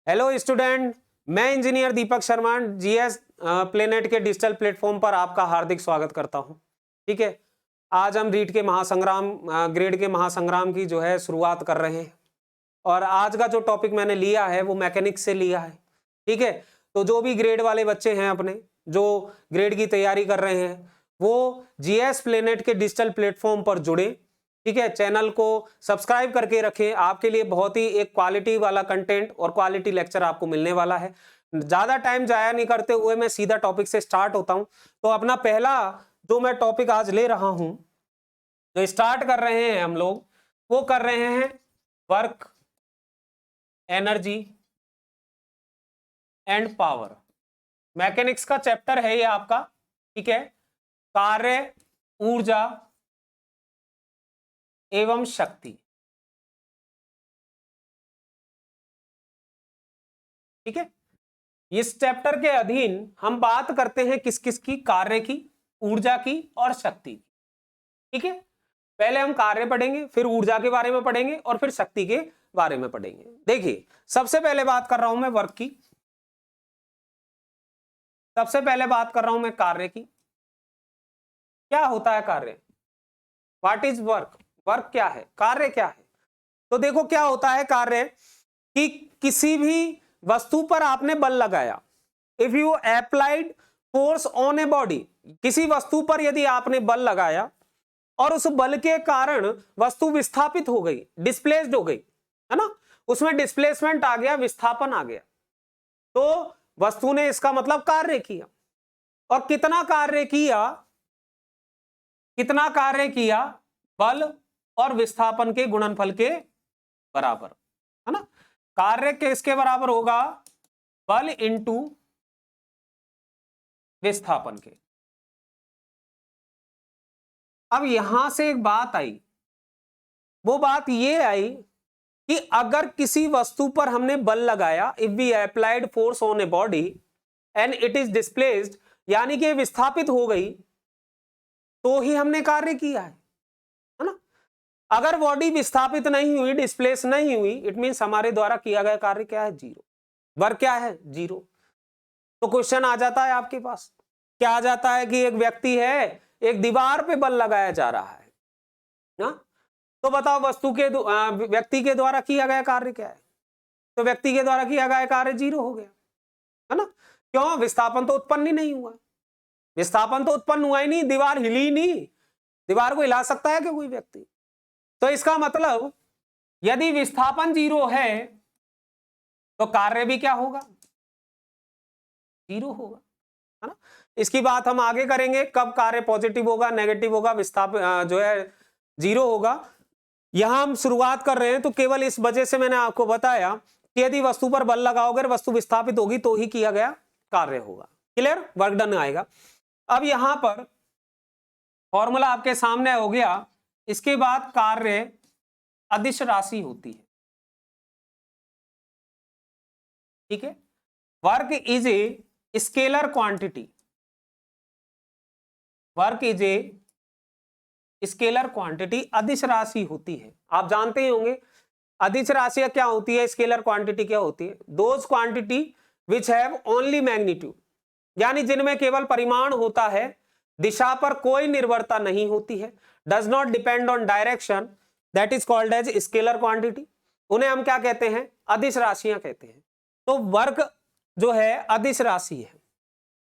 Hello student, मैं engineer Deepak Sharma GS planet के digital platform पर आपका हार्दिक स्वागत करता हूं। ठीक है, आज हम रीट के महासंग्राम ग्रेड के महासंग्राम की जो है शुरुआत कर रहे हैं और आज का जो टॉपिक मैंने लिया है वो मैकेनिक्स से लिया है। ठीक है, तो जो भी ग्रेड वाले बच्चे हैं अपने जो ग्रेड की तैयारी कर रहे हैं वो जीएस प्लेनेट के डिजिटल प्लेटफॉर्म पर जुड़े। ठीक है, चैनल को सब्सक्राइब करके रखें, आपके लिए बहुत ही एक क्वालिटी वाला कंटेंट और क्वालिटी लेक्चर आपको मिलने वाला है। ज्यादा टाइम जाया नहीं करते हुए मैं सीधा टॉपिक से स्टार्ट होता हूं। तो अपना पहला जो मैं टॉपिक आज ले रहा हूं, जो स्टार्ट कर रहे हैं हम लोग, वो कर रहे हैं work, energy and power. Mechanics का चैप्टर है ये आपका। ठीक है, कार्य, ऊर्जा एवं शक्ति। ठीक है, इस चैप्टर के अधीन हम बात करते हैं किस किस की, कार्य की, ऊर्जा की और शक्ति की। ठीक है, पहले हम कार्य पढ़ेंगे, फिर ऊर्जा के बारे में पढ़ेंगे और फिर शक्ति के बारे में पढ़ेंगे। देखिए, सबसे पहले बात कर रहा हूं मैं वर्क की, सबसे पहले बात कर रहा हूं मैं कार्य की। क्या होता है कार्य? What is work? वर्क क्या है, कार्य क्या है? तो देखो क्या होता है कार्य कि किसी भी वस्तु पर आपने बल लगाया। If you applied force on a body, किसी वस्तु पर यदि आपने बल लगाया और उस बल के कारण वस्तु विस्थापित हो गई, डिस्प्लेस्ड हो गई, है ना, उसमें डिस्प्लेसमेंट आ गया, विस्थापन आ गया, तो वस्तु ने इसका मतलब कार्य किया। और कितना कार्य किया? कितना कार्य किया? बल और विस्थापन के गुणनफल के बराबर, है ना। कार्य किसके बराबर होगा? बल इंटू विस्थापन के। अब यहां से एक बात आई, वो बात ये आई कि अगर किसी वस्तु पर हमने बल लगाया, if we applied force on a body and it is displaced, यानी कि विस्थापित हो गई, तो ही हमने कार्य किया है ना। अगर बॉडी विस्थापित नहीं हुई, डिस्प्लेस नहीं हुई, इट मींस हमारे द्वारा किया गया कार्य क्या है? जीरो। वर्क क्या है? जीरो। तो क्वेश्चन आ जाता है आपके पास, क्या आ जाता है कि एक व्यक्ति है, एक दीवार पे बल लगाया जा रहा है ना, तो बताओ वस्तु के व्यक्ति के द्वारा किया गया कार्य क्या है? तो व्यक्ति के द्वारा किया गया कार्य जीरो हो गया, है ना। क्यों? विस्थापन तो उत्पन्न ही नहीं हुआ, विस्थापन तो उत्पन्न हुआ ही नहीं, दीवार हिली नहीं। दीवार को हिला सकता है क्या कोई व्यक्ति? तो इसका मतलब यदि विस्थापन जीरो है तो कार्य भी क्या होगा? जीरो होगा, है ना। इसकी बात हम आगे करेंगे, कब कार्य पॉजिटिव होगा, नेगेटिव होगा, विस्थापन जो है जीरो होगा। यहां हम शुरुआत कर रहे हैं तो केवल इस वजह से मैंने आपको बताया कि यदि वस्तु पर बल लगाओगे, वस्तु विस्थापित होगी तो ही किया गया कार्य होगा। क्लियर? वर्क डन आएगा। अब यहां पर फॉर्मूला आपके सामने हो गया। इसके बाद कार्य अदिश राशि होती है। ठीक है, work is a scalar quantity, work is a scalar quantity, अदिश राशि होती है। आप जानते ही होंगे अदिश राशि क्या होती है, स्केलर क्वांटिटी क्या होती है? Those quantity which have only magnitude, यानी जिनमें केवल परिमाण होता है, दिशा पर कोई निर्भरता नहीं होती है, does not depend on direction, that is called as scalar quantity. उन्हें हम क्या कहते हैं? अदिश राशियां कहते हैं। तो वर्क जो है अदिश राशि है।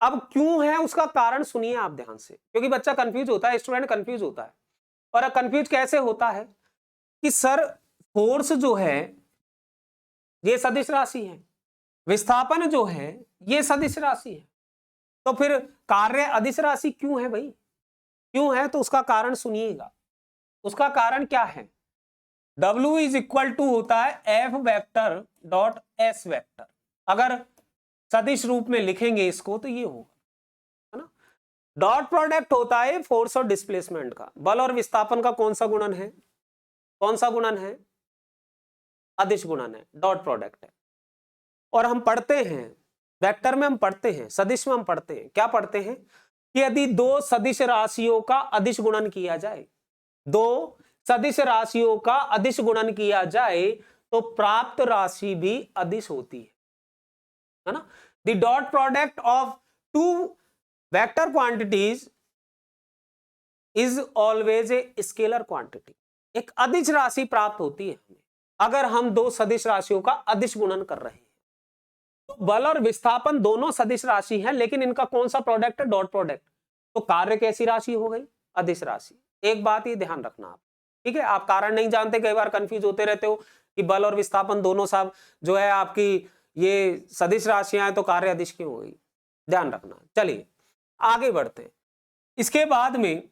अब क्यों है उसका कारण सुनिए आप ध्यान से, क्योंकि बच्चा कंफ्यूज होता है, स्टूडेंट कंफ्यूज होता है। और कंफ्यूज कैसे होता है कि सर फोर्स जो है ये सदिश राशि है, विस्थापन जो है ये सदिश राशि है, तो फिर कार्य अदिश राशि क्यों है भाई? क्यों है? तो उसका कारण सुनिएगा। उसका कारण क्या है? W इज इक्वल टू होता है F vector dot S vector. अगर सदिश रूप में लिखेंगे इसको तो ये होगा, है ना। डॉट प्रोडक्ट होता है फोर्स और डिस्प्लेसमेंट का, बल और विस्थापन का कौन सा गुणन है? कौन सा गुणन है? अदिश गुणन है, डॉट प्रोडक्ट है। और हम पढ़ते हैं वेक्टर में, हम पढ़ते हैं सदिश में, हम पढ़ते हैं क्या पढ़ते हैं कि यदि दो सदिश राशियों का अदिश गुणन किया जाए, दो सदिश राशियों का अदिश गुणन किया जाए तो प्राप्त राशि भी अदिश होती है। है ना। The dot product of two vector quantities is always a scalar quantity. एक अदिश राशि प्राप्त होती है हमें अगर हम दो सदिश राशियों का अदिश गुणन कर रहे हैं। तो बल और विस्थापन दोनों सदिश राशि हैं, लेकिन इनका कौन सा प्रोडक्ट है, डॉट प्रोडक्ट। तो कार्य कैसी राशि हो गई, अदिश राशि। एक बात ये ध्यान रखना आप, ठीक है। आप कारण नहीं जानते, कई बार कंफ्यूज होते रहते हो कि बल और विस्थापन दोनों सब जो है आपकी ये सदिश राशियां हैं, तो कार्य अदिश क्यों हो गई, ध्यान रखना। चलिए आगे बढ़ते हैं। इसके बाद में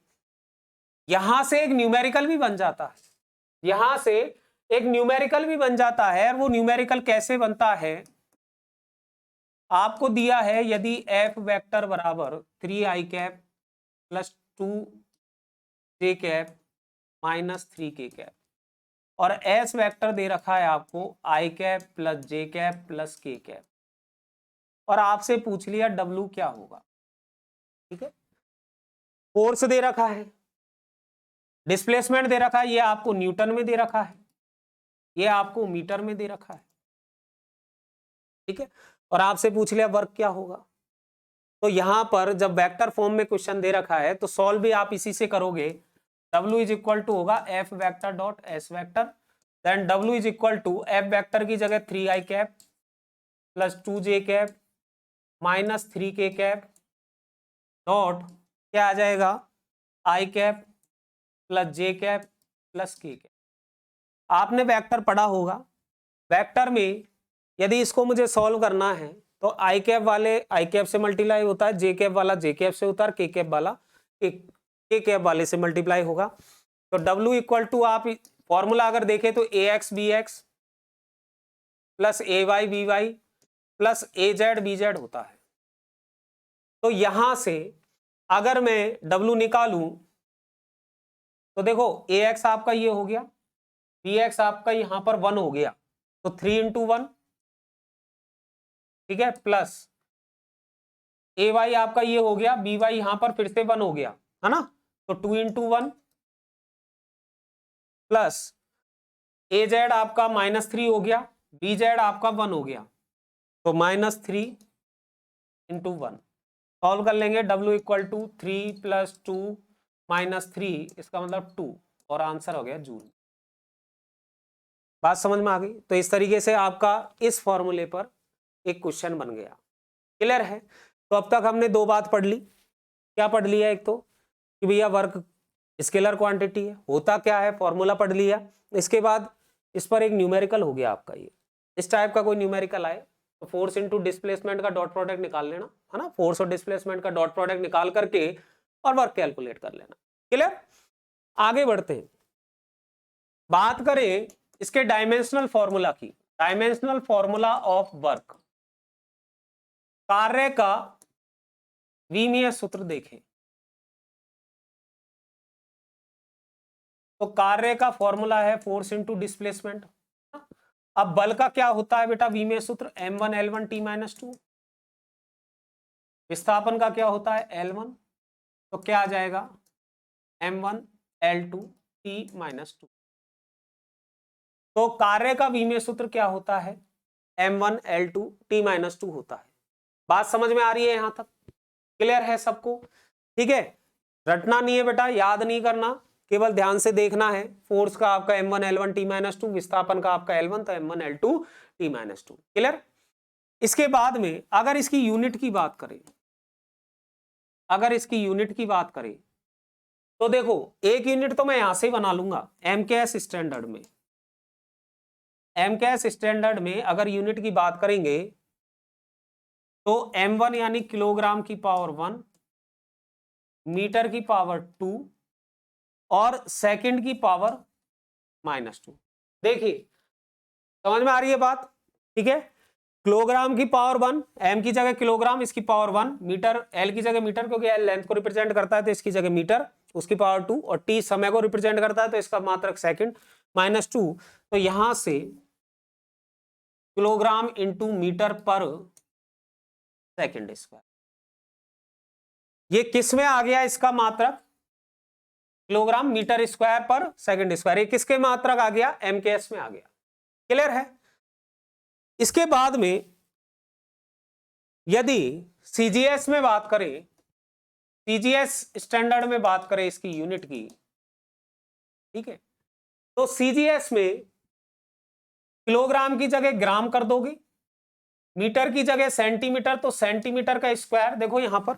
यहां से एक न्यूमेरिकल भी बन जाता है, यहां से एक न्यूमेरिकल भी बन जाता है। और वो न्यूमेरिकल कैसे बनता है, आपको दिया है यदि एफ वेक्टर बराबर 3i plus 2j minus 3k और एस वेक्टर दे रखा है आपको i plus j plus k और आपसे पूछ लिया W क्या होगा, ठीक है। फोर्स दे रखा है, डिस्प्लेसमेंट दे रखा है, ये आपको न्यूटन में दे रखा है, ये आपको मीटर में दे रखा है, ठीक है। और आपसे पूछ लिया वर्क क्या होगा। तो यहां पर जब वेक्टर फॉर्म में क्वेश्चन दे रखा है तो सॉल्व भी आप इसी से करोगे। W इज इक्वल टू होगा F vector dot S vector, then W is equal to F vector की जगह 3i plus 2j minus 3k dot क्या आ जाएगा i plus j plus k। आपने वेक्टर पढ़ा होगा, वेक्टर में यदि इसको मुझे सॉल्व करना है तो आई कैप वाले आई कैप से मल्टीप्लाई होता है, जे कैप वाला जे कैप से होता है, के कैप वाला के कैप वाले से मल्टीप्लाई होगा। तो W इक्वल टू आप फॉर्मूला अगर देखें तो ax bx plus ay by plus az bz होता है। तो यहां से अगर मैं W निकालूं तो देखो ax आपका ये हो गया, bx आपका यहां पर 1 हो गया, तो 3 into 1, ठीक है, प्लस ए वाई आपका ये हो गया, बी वाई यहां पर फिर से 1 हो गया, है ना। तो 2 into 1 प्लस ए जेड आपका -3 हो गया, बी जेड आपका 1 हो गया, तो -3 into 1 सॉल्व कर लेंगे। W equal to 3 plus 2 minus 3, इसका मतलब 2 और आंसर हो गया जूल। बात समझ में आ गई। तो इस तरीके से आपका इस फॉर्मूले पर एक क्वेश्चन बन गया। क्लियर है। तो अब तक हमने दो बात पढ़ ली। क्या पढ़ लिया, एक तो कि भैया वर्क स्केलर क्वांटिटी है, होता क्या है, फॉर्मूला पढ़ लिया। इसके बाद इस पर एक न्यूमेरिकल हो गया आपका, ये इस टाइप का कोई न्यूमेरिकल आए तो फोर्स इनटू डिस्प्लेसमेंट का डॉट प्रोडक्ट निकाल लेना, है ना। फोर्स और डिस्प्लेसमेंट का डॉट प्रोडक्ट निकाल करके और वर्क कैलकुलेट कर लेना। क्लियर। आगे बढ़ते हैं, बात करें इसके डायमेंशनल फॉर्मूला की। डायमेंशनल फॉर्मूला ऑफ वर्क, कार्य का विमीय सूत्र देखें तो कार्य का फॉर्मूला है फोर्स इनटू डिस्प्लेसमेंट। अब बल का क्या होता है बेटा, विमीय सूत्र m1 l1 t-2। विस्थापन का क्या होता है L1, तो क्या आ जाएगा m1 l2 t-2। तो कार्य का विमीय सूत्र क्या होता है m1 l2 t-2 होता है। बात समझ में आ रही है यहां तक, क्लियर है सबको, ठीक है। रटना नहीं है बेटा, याद नहीं करना, केवल ध्यान से देखना है। फोर्स का आपका m1 l1 t-2, विस्थापन का आपका L1, तो m1 l2 t-2। क्लियर। इसके बाद में अगर इसकी यूनिट की बात करें, अगर इसकी यूनिट की बात करें तो देखो एक यूनिट तो मैं यहां से बना लूंगा MKS स्टैंडर्ड में। MKS स्टैंडर्ड में अगर यूनिट की बात करेंगे तो m1 यानी किलोग्राम की पावर 1, मीटर की पावर 2 और सेकंड की पावर -2। देखिए समझ में आ रही है बात, ठीक है। किलोग्राम की पावर 1, m की जगह किलोग्राम, इसकी पावर 1, मीटर l की जगह मीटर, क्योंकि l लेंथ को रिप्रेजेंट करता है तो इसकी जगह मीटर, उसकी पावर 2, और t समय को रिप्रेजेंट करता है तो इसका मात्रक सेकंड, -2। तो यहां से किलोग्राम इंटू मीटर पर सेकंड स्क्वायर, ये किस में आ गया, इसका मात्रक किलोग्राम मीटर स्क्वायर पर सेकंड स्क्वायर, ये किसके मात्रक आ गया, MKS में आ गया। क्लियर है। इसके बाद में यदि सीजीएस में बात करें, सीजीएस स्टैंडर्ड में बात करें इसकी यूनिट की, ठीक है, तो सीजीएस में किलोग्राम की जगह ग्राम कर दोगे, मीटर की जगह सेंटीमीटर तो सेंटीमीटर का स्क्वायर, देखो यहां पर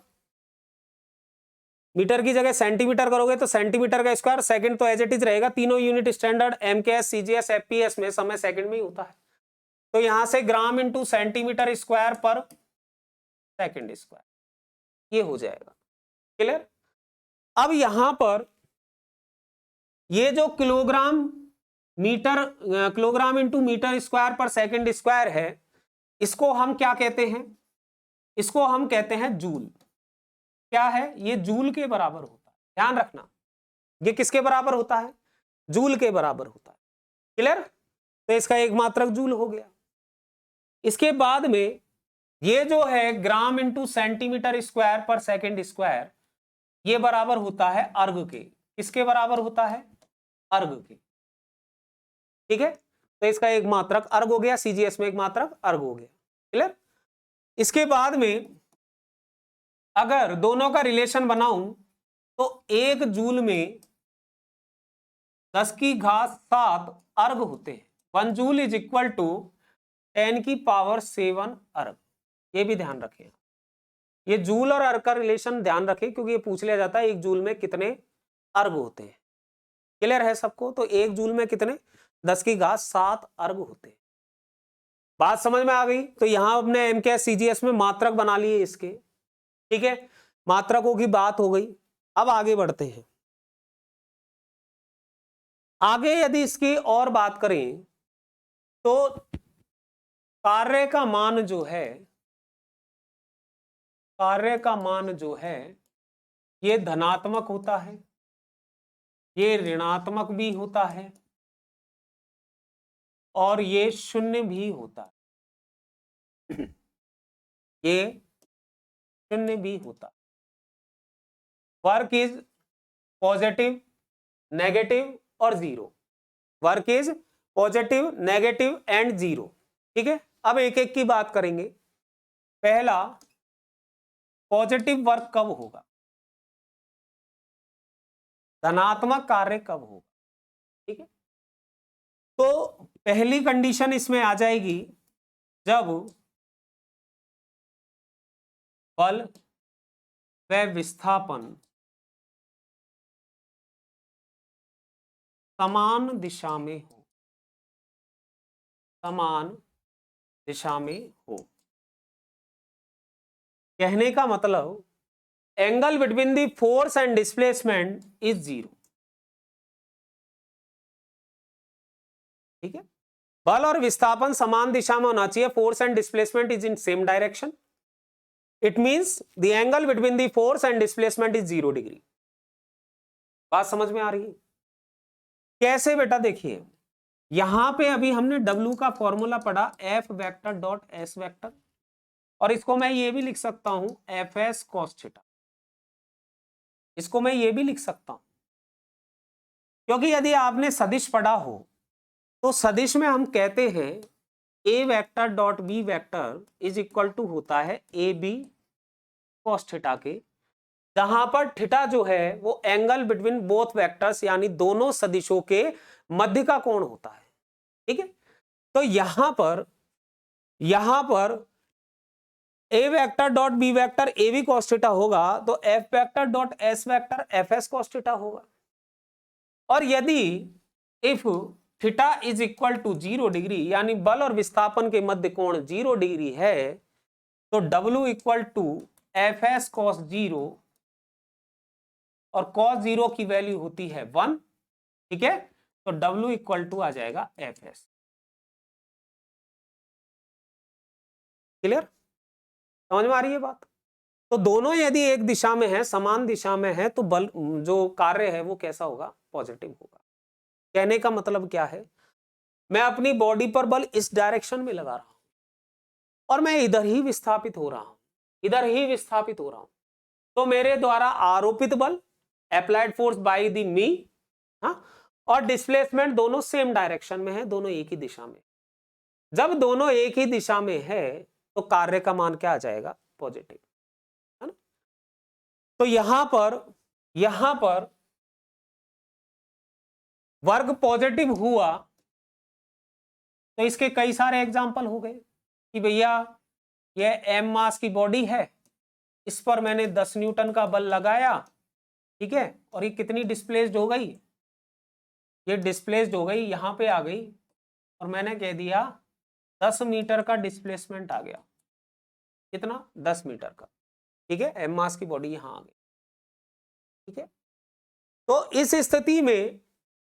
मीटर की जगह सेंटीमीटर करोगे तो सेंटीमीटर का स्क्वायर, सेकंड तो एज इट इज रहेगा, तीनों unit standard MKS CGS FPS में समय सेकंड में ही होता है, तो यहां से ग्राम इंटू सेंटीमीटर स्क्वायर पर सेकंड स्क्वायर ये हो जाएगा। क्लियर? अब यहां पर ये जो किलोग्राम इंटू मीटर स्क्वायर पर सेकंड स्क्वायर है, इसको हम क्या कहते हैं? इसको हम कहते हैं जूल। क्या है ये? जूल के बराबर होता है, ध्यान रखना, ये किसके बराबर होता है? जूल के बराबर होता है। क्लियर? तो इसका एक मात्रक जूल हो गया। इसके बाद में ये जो है ग्राम इंटू सेंटीमीटर स्क्वायर पर सेकंड स्क्वायर, ये बराबर होता है अर्ग के। किसके बराबर होता है? अर्ग के। ठीक है, तो इसका एक मात्रक अर्ग हो गया, सीजीएस में एक मात्रक अर्ग हो गया। क्लियर? इसके बाद में अगर दोनों का रिलेशन बनाऊं तो 1 जूल में 10⁻7 अर्ग होते हैं। 1 जूल इज इक्वल टू 10⁻7 अर्ग। ये भी ध्यान रखें, ये जूल और अर्ग का रिलेशन ध्यान रखें, क्योंकि ये पूछ लिया जाता है 1 जूल में कितने अर्ग होते हैं। क्लियर है सबको? तो 1 जूल में कितने? 10⁻7 अर्ग होते हैं। बात समझ में आ गई? तो यहां अपने एमकेएस सीजीएस में मात्रक बना लिए इसके। ठीक है, मात्रकों की बात हो गई। अब आगे बढ़ते हैं। आगे यदि इसकी और बात करें तो कार्य का मान जो है, कार्य का मान जो है ये धनात्मक होता है, ये ऋणात्मक भी होता है और ये शून्य भी होता है। ये शून्य भी होता है। वर्क इज पॉजिटिव, नेगेटिव और zero. Work is positive, negative and zero. ठीक है, अब एक एक की बात करेंगे। पहला, पॉजिटिव वर्क कब होगा? धनात्मक कार्य कब होगा? ठीक है, तो पहली कंडीशन इसमें आ जाएगी जब बल व विस्थापन समान दिशा में हो, समान दिशा में हो। कहने का मतलब angle between the force and displacement is zero. ठीक है, बल और विस्थापन समान दिशा में होना चाहिए, force and displacement is in same direction. It means the angle between the force and displacement is 0 degree. बात समझ में आ रही है? कैसे बेटा? देखिए यहां पे अभी हमने W का फॉर्मूला पढ़ा, F vector dot S vector, और इसको मैं ये भी लिख सकता हूं Fs cos थीटा। इसको मैं ये भी लिख सकता हूं, क्योंकि यदि आपने सदिश पढ़ा हो तो सदिश में हम कहते हैं A vector dot B vector is equal to होता है AB cos थीटा के, जहां पर थीटा जो है वो एंगल बिटवीन बोथ वेक्टर्स यानी दोनों सदिशों के मध्य का कोण होता है। ठीक है, तो यहां पर A vector dot B vector A B cos theta होगा तो F vector dot S vector F S cos theta होगा। और यदि if theta is equal to 0 degree यानी बल और विस्थापन के मध्य कोण 0 डिग्री है, तो W equal to F S cos 0 और cos 0 की वैल्यू होती है 1। ठीक है, तो W इक्वल टू आ जाएगा एफ एस। क्लियर? समझ में आ रही है बात? तो दोनों यदि एक दिशा में है, समान दिशा में है, तो बल जो कार्य है वो कैसा होगा? पॉजिटिव होगा। कहने का मतलब क्या है? मैं अपनी बॉडी पर बल इस डायरेक्शन में लगा रहा हूं और मैं इधर ही विस्थापित हो रहा हूं, इधर ही विस्थापित हो रहा हूं, तो मेरे द्वारा आरोपित बल अप्लाइड फोर्स बाय द मी और डिस्प्लेसमेंट दोनों सेम डायरेक्शन में है, दोनों एक ही दिशा में। जब दोनों एक ही दिशा में है तो कार्य का मान क्या आ जाएगा, पॉजिटिव, है ना। तो यहां पर वर्ग पॉजिटिव हुआ तो इसके कई सारे एग्जाम्पल हो गए कि भैया ये m मास की बॉडी है, इस पर मैंने 10 न्यूटन का बल लगाया, ठीक है, और ये कितनी डिस्प्लेस्ड हो गई, ये डिस्प्लेस्ड हो गई, यहां पे आ गई, और मैंने कह दिया 10 मीटर का डिस्प्लेसमेंट आ गया, कितना, 10 मीटर का, ठीक है, m मास की बॉडी यहां आ गई, ठीक है। तो इस स्थिति में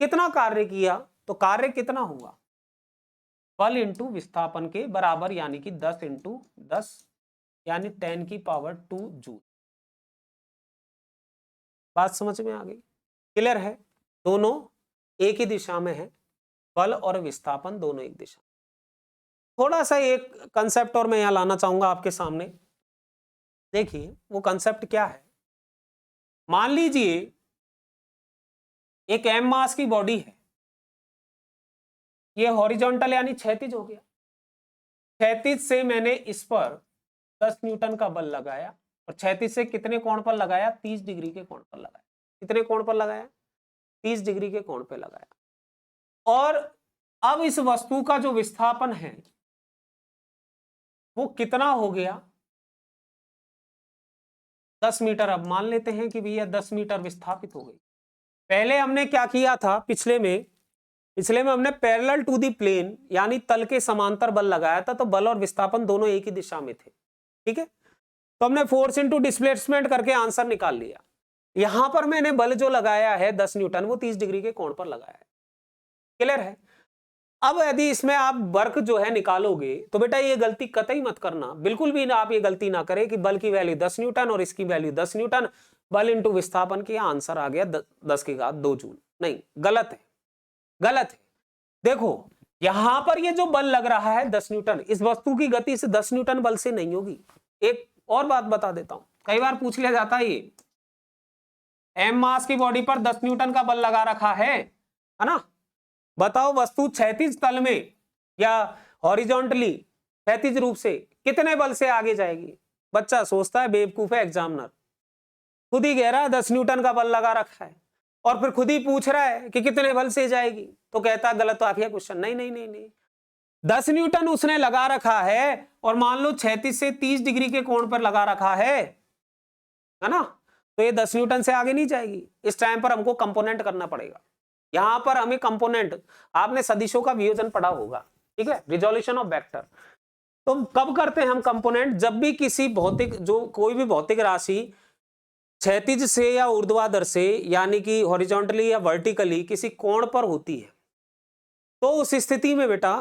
कितना कार्य किया, तो कार्य कितना हुआ, बल इंटू विस्थापन के बराबर, यानी कि 10 इंटू 10 यानी 10 की पावर 2 जूल। बात समझ में आ गई, क्लियर है, दोनों एक ही दिशा में है, बल और विस्थापन दोनों एक दिशा। थोड़ा सा एक कंसेप्ट और मैं यहां लाना चाहूंगा आपके सामने, देखिए वो कंसेप्ट क्या है। मान लीजिए एक m मास की बॉडी है, ये हॉरिजॉन्टल यानी क्षैतिज हो गया, क्षैतिज से मैंने इस पर 10 न्यूटन का बल लगाया, और क्षैतिज से कितने कोण पर लगाया, 30 डिग्री के कोण पर लगाया, कितने कोण पर लगाया, 30 डिग्री के कोण पर लगाया। और अब इस वस्तु का जो विस्थापन है वो कितना हो गया, 10 मीटर। अब मान लेते हैं कि भैया 10 मीटर विस्थापित हो गई। पहले हमने क्या किया था, पिछले में हमने पैरेलल टू दी प्लेन यानी तल के समांतर बल लगाया था, तो बल और विस्थापन दोनों एक ही दिशा में थे, ठीक है। तो हमने फोर्स इनटू डिस्प्लेसमेंट करके आंसर निकाल लिया। यहां पर मैंने बल जो लगाया है 10 न्यूटन, वो 30 डिग्री के कोण पर लगाया है, क्लियर है। अब यदि इसमें आप वर्क जो है निकालोगे तो बेटा ये गलती कतई मत करना, बिल्कुल भी ना आप ये गलती ना करें कि बल की वैल्यू 10 न्यूटन और इसकी वैल्यू 10 न्यूटन, बल इंटू विस्थापन की आंसर आ गया 10 की घात 2 जूल। नहीं, गलत है, गलत है। देखो यहां पर ये जो बल लग रहा है 10 न्यूटन, इस वस्तु की गति से 10 न्यूटन बल से नहीं होगी। एक और बात बता देता हूं, कई बार पूछ लिया जाता है, ये m मास की बॉडी पर 10 न्यूटन का बल लगा रखा है ना, बताओ वस्तु क्षैतिज तल में या हॉरिजॉन्टली क्षैतिज रूप से कितने बल से आगे जाएगी। बच्चा सोचता है बेवकूफ है एग्जामिनर, खुद ही कह रहा है 10 न्यूटन का बल लगा रखा है और फिर खुद ही पूछ रहा है कि कितने बल से जाएगी, तो कहता है गलत तो आती है क्वेश्चन। नहीं नहीं नहीं नहीं, 10 न्यूटन उसने लगा रखा है और मान लो 36 से 30 डिग्री के कोण पर लगा रखा है ना, तो ये 10 न्यूटन से आगे नहीं जाएगी। इस टाइम पर हमको कंपोनेंट करना पड़ेगा। यहां पर हमें कंपोनेंट, आपने सदिशों का वियोजन पढ़ा होगा, ठीक है, रिजोल्यूशन ऑफ वेक्टर। तो कब करते हैं हम कंपोनेंट, जब भी किसी भौतिक, जो कोई भी भौतिक राशि क्षैतिज से या ऊर्ध्वाधर से यानी कि हॉरिजॉन्टली या वर्टिकली किसी कोण पर होती है, तो उस स्थिति में बेटा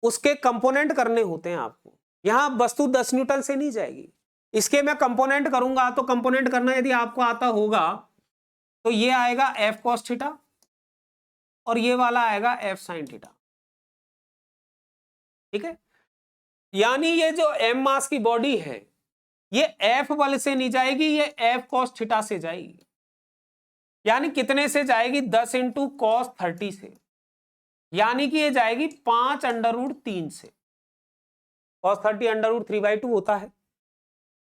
उसके कंपोनेंट करने होते हैं आपको। यहां वस्तु 10 न्यूटन से नहीं जाएगी, इसके मैं कंपोनेंट करूंगा, तो कंपोनेंट करना यदि आपको आता होगा तो ये आएगा f cos थीटा और ये वाला आएगा f sin थीटा, ठीक है। यानी ये जो m मास की बॉडी है ये f बल से नहीं जाएगी, ये f cos थीटा से जाएगी। यानी कितने से जाएगी, 10 इंटू कॉस 30 से, यानी कि ये जाएगी 5 √3 से। cos 30 √3/2 होता है।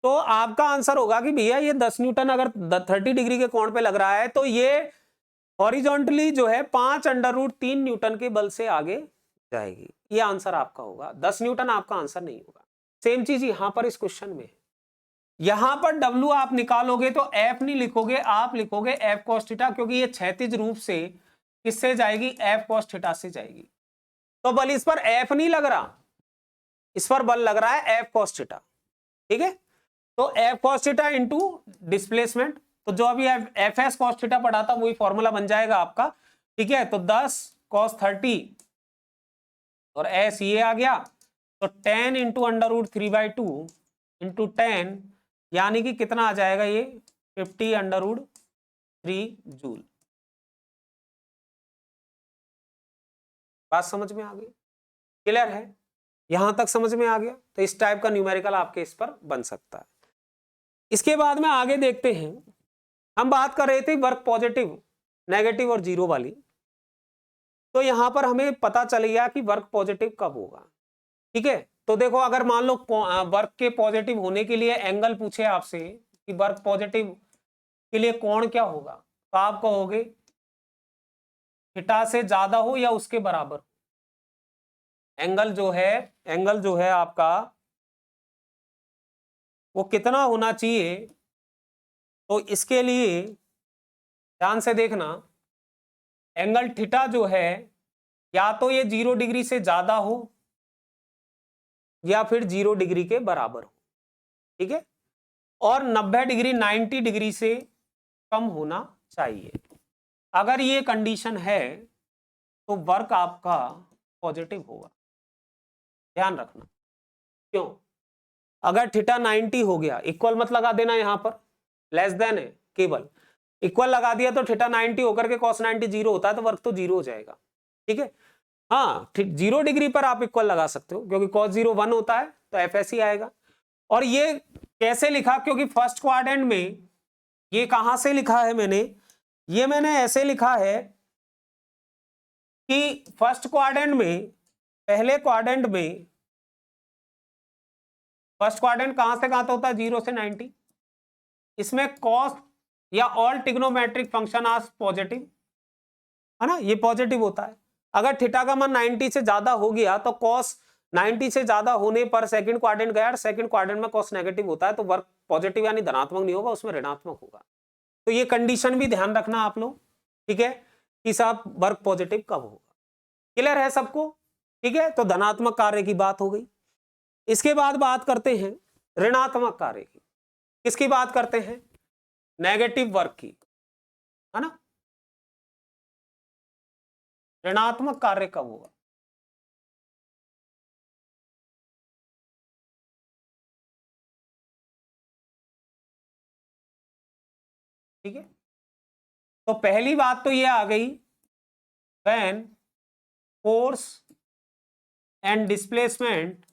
तो आपका आंसर होगा कि भैया ये 10 न्यूटन अगर 30 डिग्री के कोण पे लग रहा है तो ये हॉरिजॉन्टली जो है 5 √3 न्यूटन के बल से आगे जाएगी। ये आंसर आपका होगा, 10 न्यूटन आपका आंसर नहीं होगा। सेम चीज यहां पर इस क्वेश्चन में, यहां पर W आप निकालोगे तो F नहीं लिखोगे, आप लिखोगे F cos थीटा, क्योंकि ये क्षैतिज रूप से किससे जाएगी, F cos थीटा से जाएगी। तो बल इस पर F नहीं लग रहा, इस पर बल लग रहा है F cos थीटा, ठीक है। तो F cos theta into displacement, तो जो अभी Fs cos थीटा पढ़ा था वही फॉर्मूला बन जाएगा आपका, ठीक है। तो 10 cos 30 और S ये आ गया, तो 10 इंटू √3/2 इंटू 10 यानी कि कितना आ जाएगा ये 50 √3 जूल। बात समझ में आ गई, क्लियर है, यहां तक समझ में आ गया। तो इस टाइप का न्यूमेरिकल आपके इस पर बन सकता है। इसके बाद में आगे देखते हैं, हम बात कर रहे थे वर्क पॉजिटिव, नेगेटिव और जीरो वाली। तो यहां पर हमें पता चल गया कि वर्क पॉजिटिव कब होगा, ठीक है। तो देखो अगर मान लो वर्क के पॉजिटिव होने के लिए एंगल पूछे आपसे कि वर्क पॉजिटिव के लिए कोण क्या होगा, तो आप कहोगे थीटा से ज्यादा हो या उसके बराबर हो। एंगल जो है आपका वो कितना होना चाहिए, तो इसके लिए ध्यान से देखना, एंगल थीटा जो है या तो ये 0 डिग्री से ज्यादा हो या फिर 0 डिग्री के बराबर हो, ठीक है, और 90 डिग्री 90 डिग्री से कम होना चाहिए। अगर ये कंडीशन है तो वर्क आपका पॉजिटिव होगा, ध्यान रखना। क्यों? अगर थीटा 90 हो गया, इक्वल मत लगा देना, यहां पर लेस देन है केवल, इक्वल लगा दिया तो थीटा 90 होकर के cos 90 0 होता है, तो वर्क तो 0 हो जाएगा, ठीक है। हाँ, 0 डिग्री पर आप इक्वल लगा सकते हो क्योंकि cos 0 1 होता है, तो एफ ही आएगा। और ये कैसे लिखा, क्योंकि फर्स्ट क्वाड्रेंट में ये कहां से लिखा है मैंने ऐसे लिखा है कि फर्स्ट क्वाड्रेंट में, पहले क्वाड्रेंट में, फर्स्ट क्वाड्रेंट कहां से कहां तक होता है, 0 से 90, इसमें कॉस या all trigonometric function are positive, है ना, ये पॉजिटिव होता है। अगर थीटा का मान 90 से ज्यादा हो गया तो कॉस 90 से ज्यादा होने पर सेकंड क्वाड्रेंट गया, सेकंड क्वाड्रेंट में कॉस नेगेटिव होता है, तो वर्क पॉजिटिव यानी धनात्मक नहीं होगा, उसमें ऋणात्मक होगा। तो ये कंडीशन भी ध्यान रखना आप लोग, ठीक है, कि साहब वर्क पॉजिटिव कब होगा। क्लियर है सबको? ठीक है, तो धनात्मक कार्य की बात हो गई। इसके बाद बात करते हैं ऋणात्मक कार्य की। किसकी बात करते हैं? नेगेटिव वर्क की, है ना। ऋणात्मक कार्य कब होगा? ठीक है, तो पहली बात तो ये आ गई, when force and displacement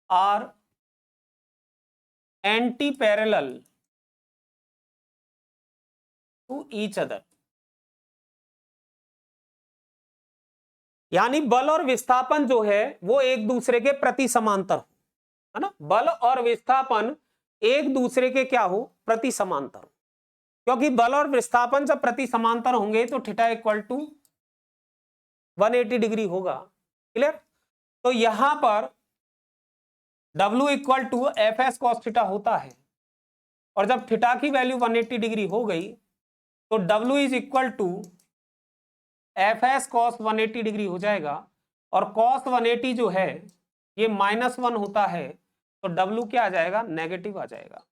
are anti parallel to each other, यानी बल और विस्थापन जो है वो एक दूसरे के प्रति समांतर हो, है ना। बल और विस्थापन एक दूसरे के क्या हो, प्रति समांतर हो। क्योंकि बल और विस्थापन जब प्रति समांतर होंगे तो थीटा इक्वल टू 180 डिग्री होगा। क्लियर? तो यहां पर W equal to F S cos theta होता है, और जब थीटा की वैल्यू 180 डिग्री हो गई तो W is equal to F S cos 180 degree हो जाएगा, और कॉस 180 जो है ये -1 होता है, तो W क्या आ जाएगा, नेगेटिव आ जाएगा।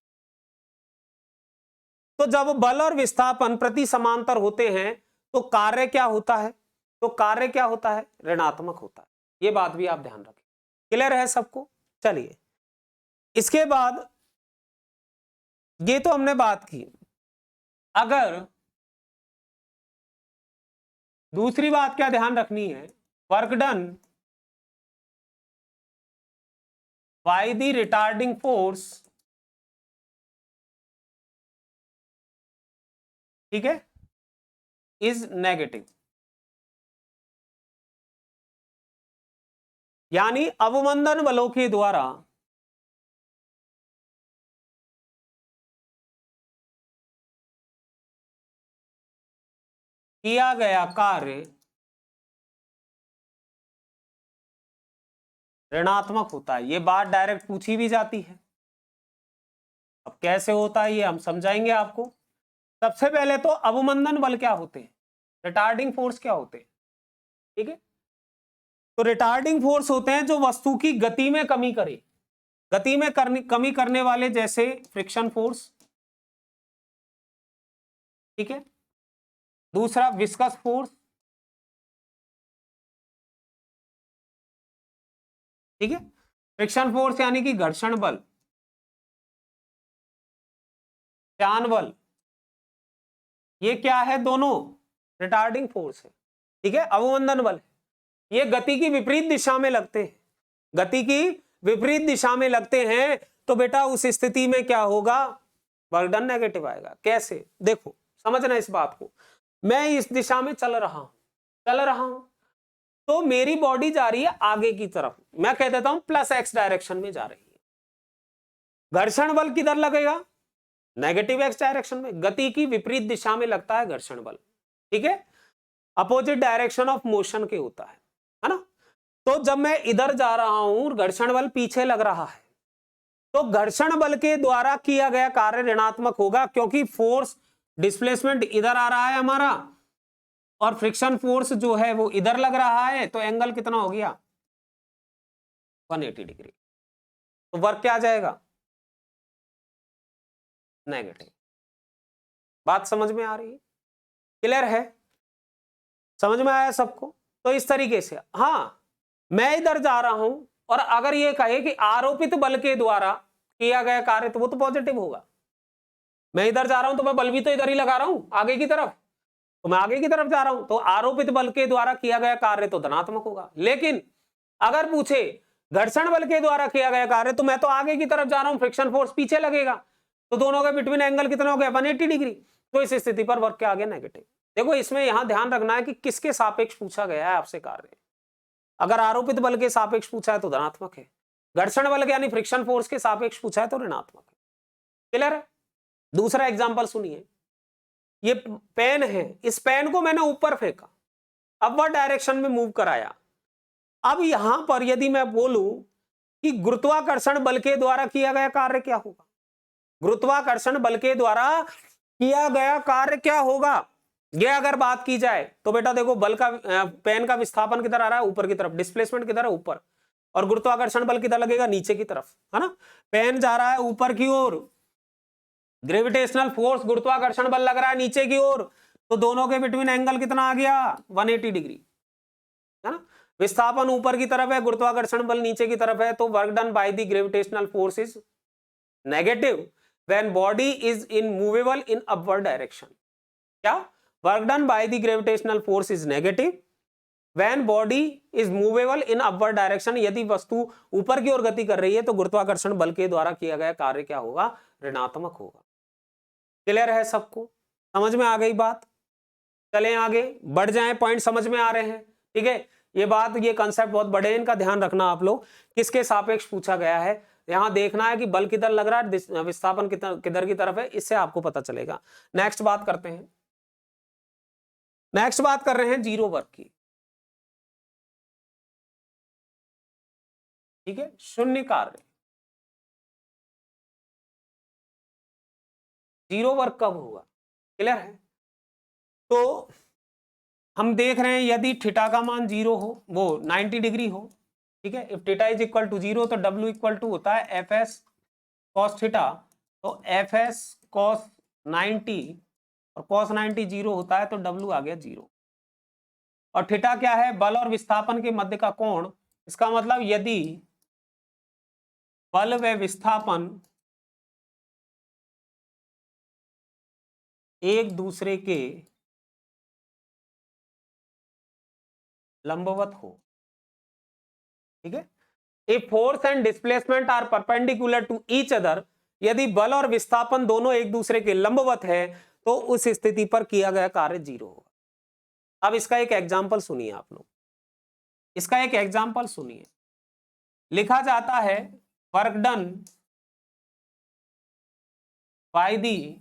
तो जब बल और विस्थापन प्रति समांतर होते हैं तो कार्य क्या होता है, तो कार्य क्या होता है, ऋणात्मक होता है। ये बात भी आप ध्यान रखें। क्लियर है सबको? चलिए, इसके बाद ये तो हमने बात की। अगर दूसरी बात क्या ध्यान रखनी है, work done by the retarding force, ठीक है, इज नेगेटिव, यानी अवमंदन बलों के द्वारा किया गया कार्य ऋणात्मक होता है। ये बात डायरेक्ट पूछी भी जाती है। अब कैसे होता है ये हम समझाएंगे आपको। सबसे पहले तो अवमंदन बल क्या होते हैं, रिटार्डिंग फोर्स क्या होते हैं, ठीक है। तो रिटार्डिंग फोर्स होते हैं जो वस्तु की गति में कमी करे, गति में कमी करने वाले, जैसे फ्रिक्शन फोर्स, ठीक है। दूसरा विस्कस फोर्स, ठीक है। फ्रिक्शन फोर्स यानी कि घर्षण बल, चान बल, ये क्या है, दोनों रिटार्डिंग फोर्स है, ठीक है। अवमंदन बल ये गति की विपरीत दिशा में लगते हैं, गति की विपरीत दिशा में लगते हैं, तो बेटा उस स्थिति में क्या होगा, वर्क डन नेगेटिव आएगा। कैसे, देखो समझना इस बात को। मैं इस दिशा में चल रहा हूं, तो मेरी बॉडी जा रही है आगे की तरफ, मैं कह देता हूं प्लस एक्स डायरेक्शन में जा रही है। घर्षण बल किधर लगेगा? नेगेटिव एक्स डायरेक्शन में। गति की विपरीत दिशा में लगता है घर्षण बल, ठीक है, अपोजिट डायरेक्शन ऑफ मोशन के होता है ना। तो जब मैं इधर जा रहा हूं, घर्षण बल पीछे लग रहा है, तो घर्षण बल के द्वारा किया गया कार्य ऋणात्मक होगा, क्योंकि फोर्स डिस्प्लेसमेंट इधर आ रहा है हमारा और फ्रिक्शन फोर्स जो है वो इधर लग रहा है, तो एंगल कितना हो गया? 180 डिग्री। तो वर्क क्या आ जाएगा? नेगेटिव। बात समझ में आ रही है? क्लियर है? समझ में आया सबको? तो इस तरीके से, हाँ, मैं इधर जा रहा हूं और अगर ये कहे कि आरोपित बल के द्वारा किया गया कार्य, तो वो तो पॉजिटिव होगा। मैं इधर जा रहा हूं तो मैं बल भी तो इधर ही लगा रहा हूं, आगे की तरफ, तो मैं आगे की तरफ जा रहा हूं, तो आरोपित बल के द्वारा किया गया कार्य तो धनात्मक होगा। लेकिन अगर पूछे घर्षण बल के द्वारा किया गया कार्य, तो मैं तो आगे की तरफ जा रहा हूं, फ्रिक्शन फोर्स पीछे लगेगा, तो दोनों के बिटवीन एंगल कितना हो गया? 180 डिग्री। तो इस स्थिति पर वर्क क्या आ गया? नेगेटिव। देखो, इसमें यहां ध्यान रखना है कि किसके सापेक्ष पूछा गया है आपसे कार्य। अगर आरोपित बल के सापेक्ष पूछा है तो धनात्मक है, घर्षण बल के यानी फ्रिक्शन फोर्स के सापेक्ष पूछा है तो ऋणात्मक है। क्लियर है? दूसरा एग्जांपल सुनिए। ये पेन है, इस पेन को मैंने ऊपर फेंका, अपवर्ड डायरेक्शन में मूव कराया। अब यहां पर यदि मैं बोलूं कि गुरुत्वाकर्षण बल के द्वारा किया गया कार्य क्या होगा? गुरुत्वाकर्षण बल के द्वारा किया गया कार्य क्या होगा, ये अगर बात की जाए तो बेटा देखो, बल का पेन का विस्थापन किधर आ रहा है? ऊपर की तरफ। डिस्प्लेसमेंट किधर है? ऊपर। और गुरुत्वाकर्षण बल किधर लगेगा? नीचे की तरफ, है ना। पेन जा रहा है ऊपर की ओर, ग्रेविटेशनल फोर्स गुरुत्वाकर्षण बल लग रहा है नीचे की ओर, तो दोनों के बिटवीन एंगल कितना आ गया? 180 डिग्री, है ना। विस्थापन ऊपर की तरफ है, गुरुत्वाकर्षण बल नीचे की तरफ है, तो work done by the gravitational force is negative when body is in movable in upward direction. क्या? Work done by the gravitational force is negative when body is movable in upward direction. यदि वस्तु ऊपर की ओर गति कर रही है तो गुरुत्वाकर्षण बल के द्वारा किया गया कार्य क्या होगा? ऋणात्मक होगा। क्लियर है सबको? समझ में आ गई बात? चलें आगे बढ़ जाएं, पॉइंट समझ में आ रहे हैं, ठीक है। ये बात, ये कंसेप्ट बहुत बड़े हैं, इनका ध्यान रखना आप लोग। किसके सापेक्ष पूछा गया है, यहां देखना है कि बल किधर लग रहा है, विस्थापन किधर की तरफ है, इससे आपको पता चलेगा। नेक्स्ट बात करते हैं, नेक्स्ट बात कर रहे हैं जीरो वर्क की, ठीक है। शून्य कार्य, जीरो वर्क कब होगा? क्लियर है? तो हम देख रहे हैं यदि थीटा का मान 0 हो, वो 90 डिग्री हो, ठीक है। If theta is equal to 0 तो W इक्वल टू होता है Fs cos थीटा, तो Fs cos 90 और cos 90 0 होता है, तो W आ गया 0। और थीटा क्या है? बल और विस्थापन के मध्य का कोण। इसका मतलब यदि बल व विस्थापन एक दूसरे के लंबवत हो, ठीक है। If force and displacement are perpendicular to each other, यदि बल और विस्थापन दोनों एक दूसरे के लंबवत है, तो उस स्थिति पर किया गया कार्य 0 होगा। अब इसका एक एग्जाम्पल सुनिए आप लोग, इसका एक एग्जाम्पल सुनिए। लिखा जाता है work done by the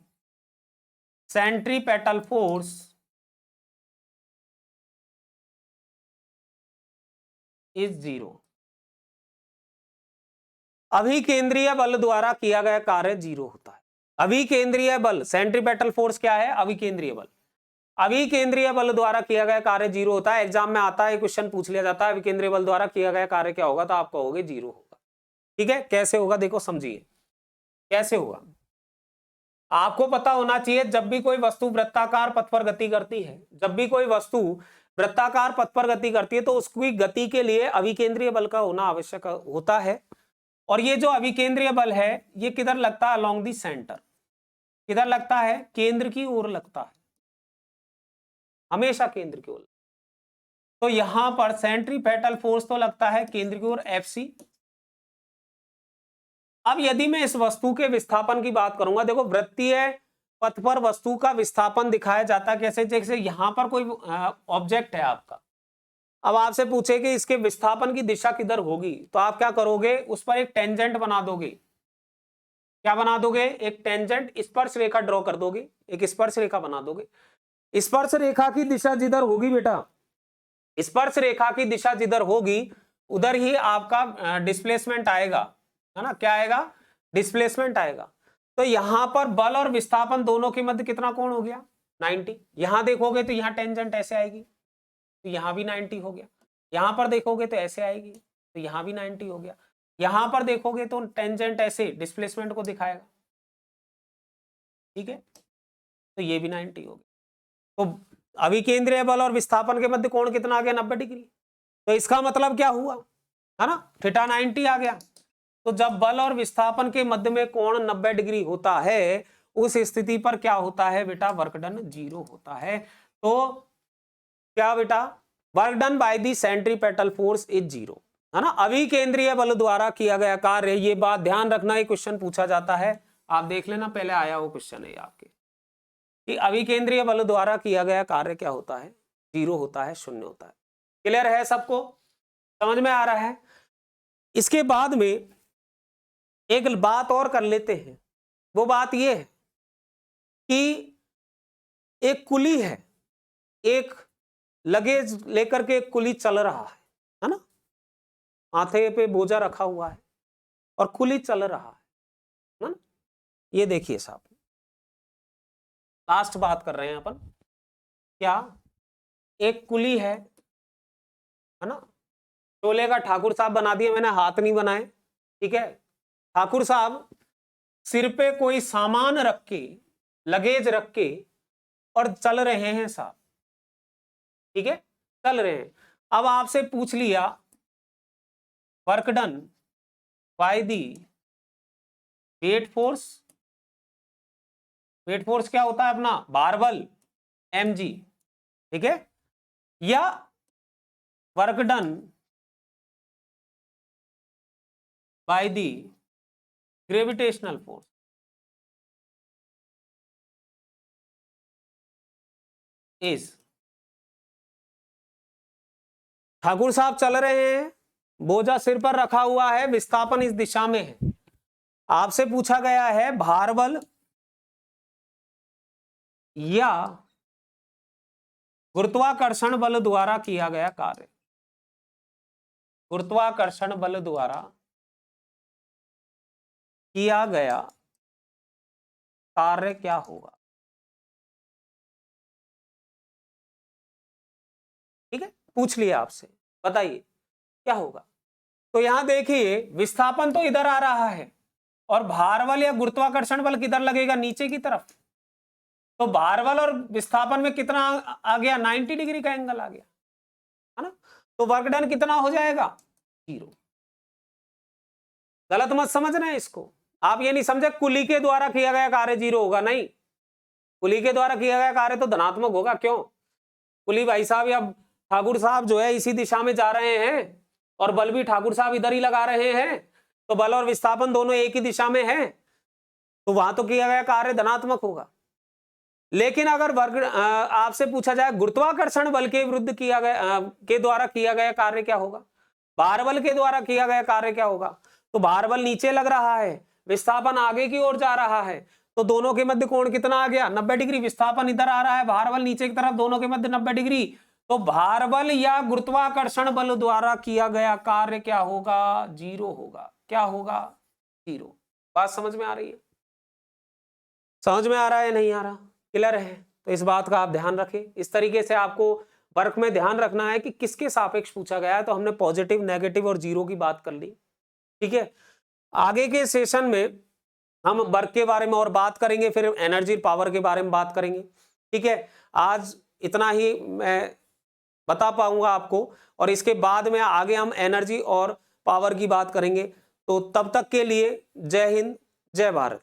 centripetal force is 0। अभिकेंद्रीय बल द्वारा किया गया कार्य 0 होता है। अभिकेंद्रीय बल, सेंट्रीपेटल फोर्स क्या है? अभिकेंद्रीय बल। अभिकेंद्रीय बल द्वारा किया गया कार्य 0 होता है। एग्जाम में आता है, क्वेश्चन पूछ लिया जाता है अभिकेंद्रीय बल द्वारा किया गया कार्य क्या होगा, तो आप कहोगे 0 होगा, ठीक है। कैसे होगा देखो, समझिए कैसे होगा। आपको पता होना चाहिए, जब भी कोई वस्तु वृत्ताकार पथ पर गति करती है, जब भी कोई वस्तु वृत्ताकार पथ पर गति करती है, तो उसकी गति के लिए अभिकेंद्रीय बल का होना आवश्यक होता है। और ये जो अभिकेंद्रीय बल है, ये किधर लगता है? Along the centre. किधर लगता है? केंद्र की ओर लगता है, हमेशा केंद्र की ओर। तो यहां पर सेंट्रीपेटल फोर्स तो लगता है केंद्र की ओर, Fc। अब यदि मैं इस वस्तु के विस्थापन की बात करूंगा, देखो वृत्तीय पथ पर वस्तु का विस्थापन दिखाया जाता है कैसे? जैसे यहां पर कोई ऑब्जेक्ट है आपका, अब आपसे पूछे कि इसके विस्थापन की दिशा किधर होगी, तो आप क्या करोगे, उस पर एक टेंजेंट बना दोगे। क्या बना दोगे, एक टेंजेंट, स्पर्श रेखा ड्रॉ कर दोगे, एक स्पर्श रेखा बना दोगे। स्पर्श रेखा की दिशा जिधर होगी बेटा, स्पर्श रेखा की दिशा जिधर होगी उधर ही आपका डिस्प्लेसमेंट आएगा, है ना। क्या आएगा, डिस्प्लेसमेंट आएगा। तो यहां पर बल और विस्थापन दोनों के मध्य कितना कोण हो गया, 90। यहां देखोगे तो यहां टेंजेंट ऐसे आएगी, तो यहां भी 90 हो गया। यहां पर देखोगे तो ऐसे आएगी, तो यहां भी 90 हो गया। यहां पर देखोगे तो टेंजेंट ऐसे डिस्प्लेसमेंट को दिखाएगा, ठीक है, तो ये भी 90 हो गया। तो अभिकेंद्रीय बल और विस्थापन के मध्य कोण कितना आ गया, 90 डिग्री। तो इसका मतलब क्या हुआ, है ना, थीटा 90 आ गया। तो जब बल और विस्थापन के मध्य में कोण 90 डिग्री होता है, उस स्थिति पर क्या होता है बेटा, वर्क डन 0 होता है। तो क्या बेटा, work done by the centripetal force is 0, है ना। अभिकेंद्रीय बल द्वारा किया गया कार्य, ये बात ध्यान रखना, ये क्वेश्चन पूछा जाता है, आप देख लेना, पहले आया वो क्वेश्चन है आपके, कि अभिकेंद्रीय बल द्वारा किया गया कार्य क्या होता है, 0 होता है, 0 होता है। क्लियर है सबको, समझ में आ रहा है। इसके बाद में एक बात और कर लेते हैं, वो बात ये है कि एक कुली है, एक लगेज लेकर के एक कुली चल रहा है ना, माथे पे बोझा रखा हुआ है और कुली चल रहा है ना। ये देखिए साहब, लास्ट बात कर रहे हैं अपन, क्या एक कुली है ना, चोले का ठाकुर साहब बना दिया, मैंने हाथ नहीं बनाए, ठीक है। ठाकुर साहब सिर पे कोई सामान रख के, लगेज रख के और चल रहे हैं साहब, ठीक है, चल रहे हैं। अब आपसे पूछ लिया work done by the weight force, weight force क्या होता है अपना, भार बल mg, ठीक है, या work done by the gravitational force. Is Thakur साहब चल रहे हैं, बोझा सिर पर रखा हुआ है, विस्थापन इस दिशा में है। आपसे पूछा गया है भार बल या गुरुत्वाकर्षण बल द्वारा किया गया कार्य, गुरुत्वाकर्षण बल द्वारा किया गया कार्य क्या होगा, ठीक है, पूछ लिया आपसे, बताइए क्या होगा। तो यहां देखिए विस्थापन तो इधर आ रहा है और भार बल या गुरुत्वाकर्षण बल किधर लगेगा, नीचे की तरफ। तो भार बल और विस्थापन में कितना आ गया, 90 डिग्री का एंगल आ गया, है ना। तो वर्क डन कितना हो जाएगा, 0। गलत मत समझना है इसको, आप ये नहीं समझे कुली के द्वारा किया गया कार्य 0 होगा, नहीं, कुली के द्वारा किया गया कार्य तो धनात्मक होगा। क्यों, कुली भाई साहब या ठाकुर साहब जो है इसी दिशा में जा रहे हैं और बल भी ठाकुर साहब इधर ही लगा रहे हैं, तो बल और विस्थापन दोनों एक ही दिशा में है, तो वहां तो किया गया कार्य धनात्मक होगा। लेकिन अगर वर्ग आपसे पूछा जाए गुरुत्वाकर्षण बल के विरुद्ध किया गया के द्वारा किया गया कार्य क्या होगा, भार बल के द्वारा किया गया कार्य क्या होगा, तो भार बल नीचे लग रहा है, विस्थापन आगे की ओर जा रहा है, तो दोनों के मध्य कोण कितना आ गया, 90 डिग्री। विस्थापन इधर आ रहा है, भार बल नीचे की तरफ, दोनों के मध्य 90 डिग्री। तो भार बल या गुरुत्वाकर्षण बल द्वारा किया गया कार्य क्या होगा, 0 होगा। क्या होगा, 0। बात समझ में आ रही है, समझ में आ रहा है, नहीं आ रहा, क्लियर है। तो इस बात का आप ध्यान रखें। इस तरीके से आपको वर्क में ध्यान रखना है कि किसके सापेक्ष पूछा गया है। तो हमने पॉजिटिव, नेगेटिव और 0 की बात कर ली, ठीक है। आगे के सेशन में हम वर्क के बारे में और बात करेंगे, फिर एनर्जी पावर के बारे में बात करेंगे, ठीक है। आज इतना ही मैं बता पाऊंगा आपको, और इसके बाद में आगे हम एनर्जी और पावर की बात करेंगे। तो तब तक के लिए जय हिंद, जय भारत।